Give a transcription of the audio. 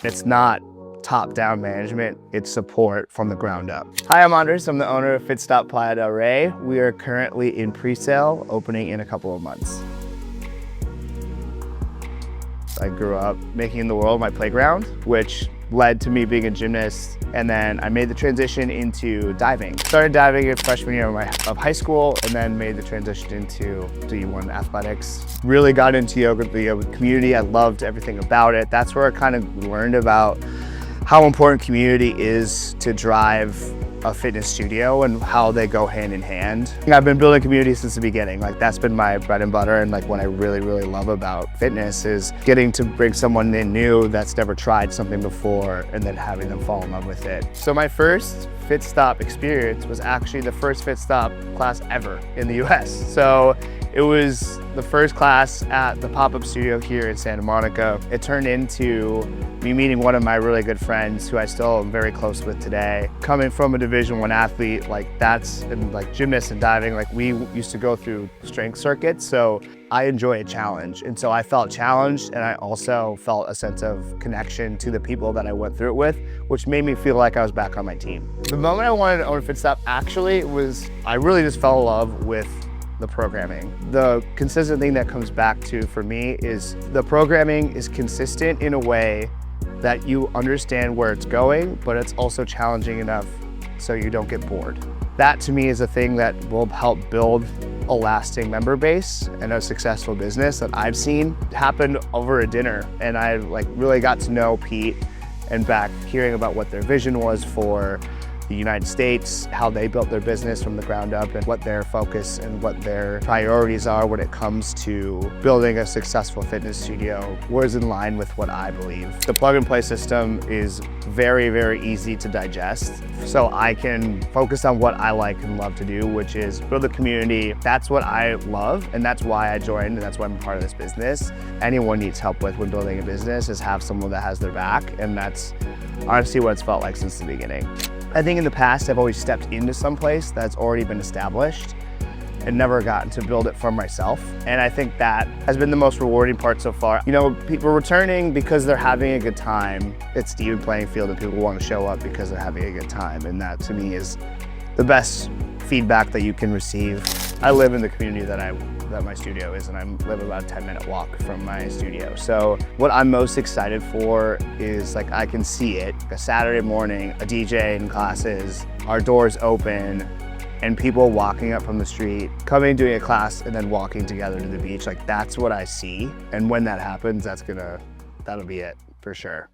It's not top-down management, it's support from the ground up. Hi, I'm Andres. I'm the owner of Fitstop Playa Del Rey. We are currently in pre-sale, opening in a couple of months. I grew up making the world my playground, which led to me being a gymnast, and then I made the transition into diving. Started diving in freshman year of high school, and then made the transition into D1 athletics. Really got into the yoga community. I loved everything about it. That's where I kind of learned about how important community is to drive a fitness studio and how they go hand in hand. I've been building community since the beginning. Like, that's been my bread and butter, and like what I really love about fitness is getting to bring someone in new that's never tried something before and then having them fall in love with it. So my first Fitstop experience was actually the first Fitstop class ever in the US. So it was the first class at the pop-up studio here in Santa Monica. It turned into me meeting one of my really good friends who I still am very close with today. Coming from a Division I athlete, like gymnasts and diving, like we used to go through strength circuits, so I enjoy a challenge. And so I felt challenged, and I also felt a sense of connection to the people that I went through it with, which made me feel like I was back on my team. The moment I wanted to own Fitstop actually was, I really just fell in love with the programming. The consistent thing that comes back to for me is the programming is consistent in a way that you understand where it's going, but it's also challenging enough so you don't get bored. That to me is a thing that will help build a lasting member base and a successful business that I've seen happen over a dinner. And I really got to know Pete and back hearing about what their vision was for the United States, how they built their business from the ground up, and what their focus and what their priorities are when it comes to building a successful fitness studio was in line with what I believe. The plug and play system is very easy to digest, so I can focus on what I like and love to do, which is build a community. That's what I love, and that's why I joined, and that's why I'm part of this business. Anyone needs help with when building a business is have someone that has their back, and that's honestly what it's felt like since the beginning. I think in the past, I've always stepped into some place that's already been established and never gotten to build it for myself. And I think that has been the most rewarding part so far. You know, people returning because they're having a good time. It's the even playing field, and people want to show up because they're having a good time. And that to me is the best feedback that you can receive. I live in the community that my studio is, and I live about a 10-minute walk from my studio. So what I'm most excited for is I can see it. A Saturday morning, a DJ in classes, our doors open, and people walking up from the street, coming, doing a class, and then walking together to the beach. That's what I see. And when that happens, that'll be it for sure.